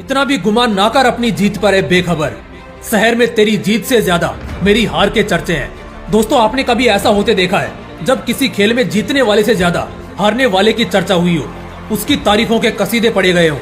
इतना भी गुमान ना कर अपनी जीत पर है बेखबर। शहर में तेरी जीत से ज्यादा मेरी हार के चर्चे हैं। दोस्तों, आपने कभी ऐसा होते देखा है जब किसी खेल में जीतने वाले से ज्यादा हारने वाले की चर्चा हुई हो, उसकी तारीफों के कसीदे पड़े गए हो।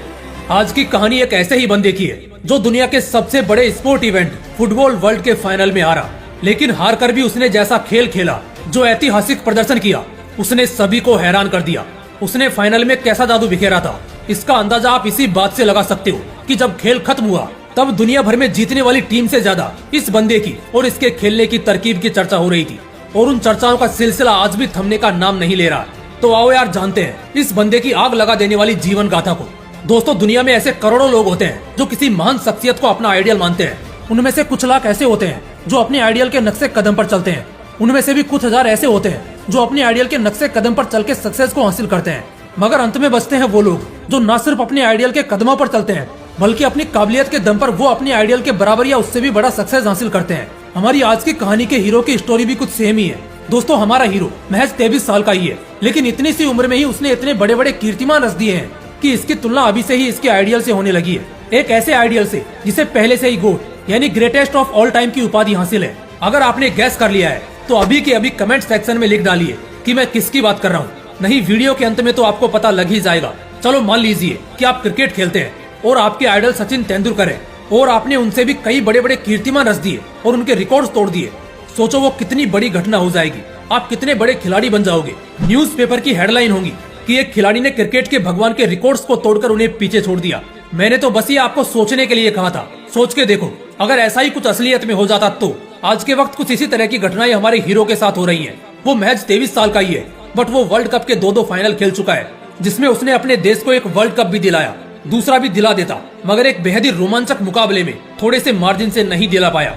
आज की कहानी एक ऐसे ही बंदे की है जो दुनिया के सबसे बड़े स्पोर्ट इवेंट फुटबॉल वर्ल्ड के फाइनल में हारा, लेकिन हार कर भी उसने जैसा खेल खेला, जो ऐतिहासिक प्रदर्शन किया, उसने सभी को हैरान कर दिया। उसने फाइनल में कैसा जादू बिखेरा था, इसका अंदाजा आप इसी बात से लगा सकते हो कि जब खेल खत्म हुआ तब दुनिया भर में जीतने वाली टीम से ज्यादा इस बंदे की और इसके खेलने की तरकीब की चर्चा हो रही थी, और उन चर्चाओं का सिलसिला आज भी थमने का नाम नहीं ले रहा। तो आओ यार, जानते हैं इस बंदे की आग लगा देने वाली जीवन गाथा को। दोस्तों, दुनिया में ऐसे करोड़ों लोग होते हैं जो किसी महान शख्सियत को अपना आइडियल मानते हैं। उनमें से कुछ लाख ऐसे होते हैं जो अपने आइडियल के नक्शे कदम पर चलते हैं। उनमें से भी कुछ हजार ऐसे होते हैं जो अपने आइडियल के नक्शे कदम पर चल के सक्सेस को हासिल करते हैं। मगर अंत में बचते हैं वो लोग जो न सिर्फ अपने आइडियल के कदमों पर चलते हैं, बल्कि अपनी काबिलियत के दम पर वो अपने आइडियल के बराबर या उससे भी बड़ा सक्सेस हासिल करते हैं। हमारी आज की कहानी के हीरो की स्टोरी भी कुछ सेम ही है। दोस्तों, हमारा हीरो महज 23 साल का ही है, लेकिन इतनी सी उम्र में ही उसने इतने बड़े बड़े कीर्तिमान रच दिए हैं कि इसकी तुलना अभी से ही इसके आइडियल से होने लगी है। एक ऐसे आइडियल से जिसे पहले से ही गोट यानी ग्रेटेस्ट ऑफ ऑल टाइम की उपाधि हासिल है। अगर आपने गैस कर लिया है तो अभी के अभी कमेंट सेक्शन में लिख डालिए कि मैं किसकी बात कर रहा हूँ। नहीं, वीडियो के अंत में तो आपको पता लग ही जाएगा। चलो मान लीजिए कि आप क्रिकेट खेलते हैं और आपके आइडल सचिन तेंदुलकर है, और आपने उनसे भी कई बड़े बड़े कीर्तिमान रच दिए और उनके रिकॉर्ड्स तोड़ दिए। सोचो वो कितनी बड़ी घटना हो जाएगी, आप कितने बड़े खिलाड़ी बन जाओगे। न्यूज़पेपर की हेडलाइन होगी कि एक खिलाड़ी ने क्रिकेट के भगवान के रिकॉर्ड्स को तोड़कर उन्हें पीछे छोड़ दिया। मैंने तो बस ये आपको सोचने के लिए कहा था। सोच के देखो, अगर ऐसा ही कुछ असलियत में हो जाता तो आज के वक्त कुछ इसी तरह की घटनाएं हमारे हीरो के साथ हो रही हैं। वो महज 23 साल का ही है, बट वो वर्ल्ड कप के दो फाइनल खेल चुका है, जिसमें उसने अपने देश को एक वर्ल्ड कप भी दिलाया, दूसरा भी दिला देता, मगर एक बेहद ही रोमांचक मुकाबले में थोड़े से मार्जिन से नहीं दिला पाया।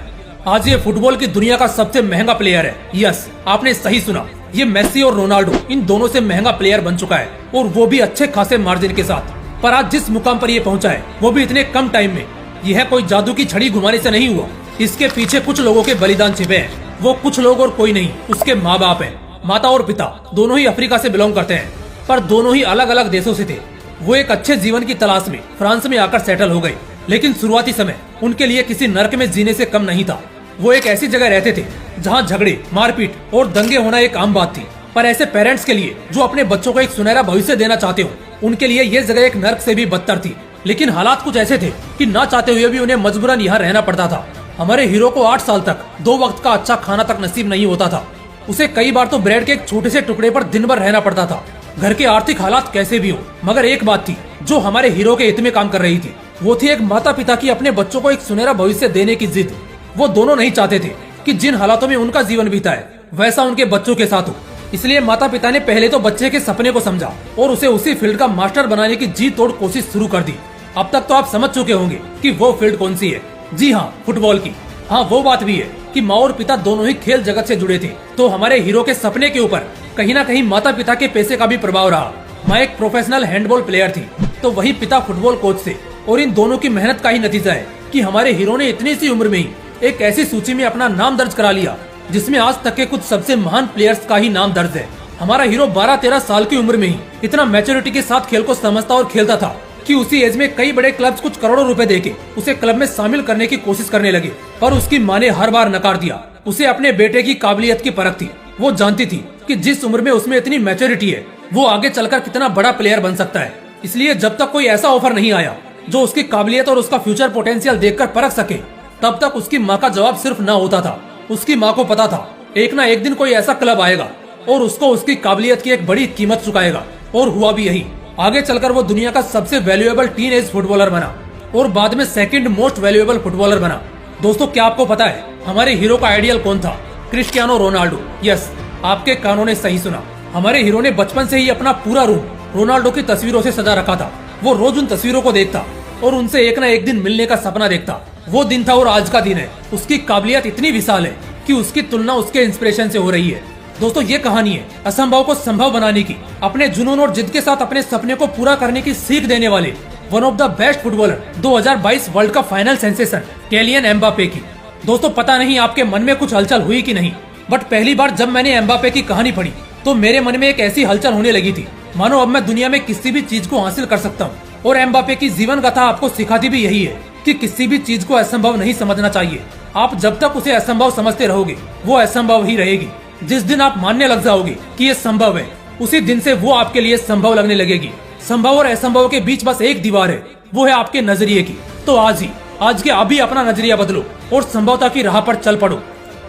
आज ये फुटबॉल की दुनिया का सबसे महंगा प्लेयर है। यस, आपने सही सुना, ये मेसी और रोनाल्डो इन दोनों से महंगा प्लेयर बन चुका है, और वो भी अच्छे खासे मार्जिन के साथ। पर आज जिस मुकाम पर ये पहुंचा है वो भी इतने कम टाइम में। यह कोई जादू की छड़ी घुमाने से नहीं हुआ, इसके पीछे कुछ लोगों के बलिदान छिपे हैं। वो कुछ लोग और कोई नहीं, उसके माँ बाप हैं। माता और पिता दोनों ही अफ्रीका से बिलोंग करते हैं, पर दोनों ही अलग अलग देशों से थे। वो एक अच्छे जीवन की तलाश में फ्रांस में आकर सेटल हो गए, लेकिन शुरुआती समय उनके लिए किसी नर्क में जीने से कम नहीं था। वो एक ऐसी जगह रहते थे जहाँ झगड़े, मारपीट और दंगे होना एक आम बात थी। पर ऐसे पेरेंट्स के लिए जो अपने बच्चों को एक सुनहरा भविष्य देना चाहते हो, उनके लिए ये जगह एक नर्क से भी बदतर थी। लेकिन हालात कुछ ऐसे थे कि ना चाहते हुए भी उन्हें मजबूरन यहाँ रहना पड़ता था। हमारे हीरो को 8 साल तक 2 वक्त का अच्छा खाना तक नसीब नहीं होता था। उसे कई बार तो ब्रेड के एक छोटे से टुकड़े पर दिन भर रहना पड़ता था। घर के आर्थिक हालात कैसे भी हो, मगर एक बात थी जो हमारे हीरो के हित में काम कर रही थी। वो थी एक माता पिता की अपने बच्चों को एक सुनहरा भविष्य देने की जिद। वो दोनों नहीं चाहते थे कि जिन हालातों में उनका जीवन बीता है वैसा उनके बच्चों के साथ हो। इसलिए माता पिता ने पहले तो बच्चे के सपने को समझा और उसे उसी फील्ड का मास्टर बनाने की जी तोड़ कोशिश शुरू कर दी। अब तक तो आप समझ चुके होंगे कि वो फील्ड कौन सी है। जी हाँ, फुटबॉल की। हाँ, वो बात भी है कि माँ और पिता दोनों ही खेल जगत से जुड़े थे, तो हमारे हीरो के सपने के ऊपर कहीं ना कहीं माता पिता के पैसे का भी प्रभाव रहा। माँ एक प्रोफेशनल हैंडबॉल प्लेयर थी, तो वही पिता फुटबॉल कोच थे, और इन दोनों की मेहनत का ही नतीजा है कि हमारे हीरो ने इतनी सी उम्र में ही एक ऐसी सूची में अपना नाम दर्ज करा लिया जिसमें आज तक के कुछ सबसे महान प्लेयर्स का ही नाम दर्ज है। हमारा हीरो 12-13 साल की उम्र में ही इतना मैच्योरिटी के साथ खेल को समझता और खेलता था कि उसी एज में कई बड़े क्लब्स कुछ करोड़ों रुपए देके उसे क्लब में शामिल करने की कोशिश करने लगे, पर उसकी माँ ने हर बार नकार दिया। उसे अपने बेटे की काबिलियत की परख थी। वो जानती थी कि जिस उम्र में उसमें इतनी मैच्योरिटी है, वो आगे चलकर कितना बड़ा प्लेयर बन सकता है। इसलिए जब तक कोई ऐसा ऑफर नहीं आया जो उसकी काबिलियत और उसका फ्यूचर पोटेंशियल देखकर परख सके, तब तक उसकी माँ का जवाब सिर्फ ना होता था। उसकी माँ को पता था एक ना एक दिन कोई ऐसा क्लब आएगा और उसको उसकी काबिलियत की एक बड़ी कीमत चुकाएगा, और हुआ भी यही। आगे चलकर वो दुनिया का सबसे वैल्यूएबल टीन एज फुटबॉलर बना और बाद में सेकंड मोस्ट वैल्यूएबल फुटबॉलर बना। दोस्तों, क्या आपको पता है हमारे हीरो का आइडियल कौन था? Cristiano Ronaldo. यस, आपके कानों ने सही सुना। हमारे हीरो ने बचपन से ही अपना पूरा रूम रोनाल्डो की तस्वीरों से सजा रखा था। वो रोज उन तस्वीरों को देखता और उनसे एक ना एक दिन मिलने का सपना देखता। वो दिन था और आज का दिन है। उसकी काबिलियत इतनी विशाल है कि उसकी तुलना उसके इंस्पिरेशन से हो रही है। दोस्तों, ये कहानी है असंभव को संभव बनाने की, अपने जुनून और जिद के साथ अपने सपने को पूरा करने की सीख देने वाले one of the best footballer 2022 world cup final sensation Kylian Mbappe की। दोस्तों, पता नहीं आपके मन में कुछ हलचल हुई कि नहीं, बट पहली बार जब मैंने एम्बापे की कहानी पढ़ी तो मेरे मन में एक ऐसी हलचल होने लगी थी मानो अब मैं दुनिया में किसी भी चीज को हासिल कर सकता हूँ। और एम्बापे की जीवन गाथा आपको सिखाती भी यही है कि किसी भी चीज को असंभव नहीं समझना चाहिए। आप जब तक उसे असंभव समझते रहोगे वो असंभव ही रहेगी। जिस दिन आप मानने लग जाओगे कि ये संभव है, उसी दिन से वो आपके लिए संभव लगने लगेगी। संभव और असंभव के बीच बस एक दीवार है, वो है आपके नजरिए की। तो आज के अभी अपना नजरिया बदलो और संभवता की राह पर चल पड़ो।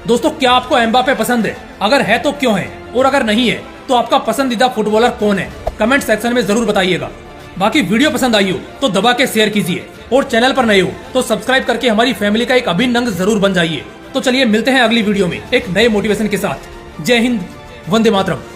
दोस्तों, क्या आपको एम्बापे पसंद है? अगर है तो क्यों है, और अगर नहीं है तो आपका पसंदीदा फुटबॉलर कौन है? कमेंट सेक्शन में जरूर बताइएगा। बाकी वीडियो पसंद आई हो तो दबा के शेयर कीजिए, और चैनल पर नए हो तो सब्सक्राइब करके हमारी फैमिली का एक अभिन्न अंग जरूर बन जाइए। तो चलिए मिलते हैं अगली वीडियो में एक नए मोटिवेशन के साथ। जय हिंद, वंदे मातरम।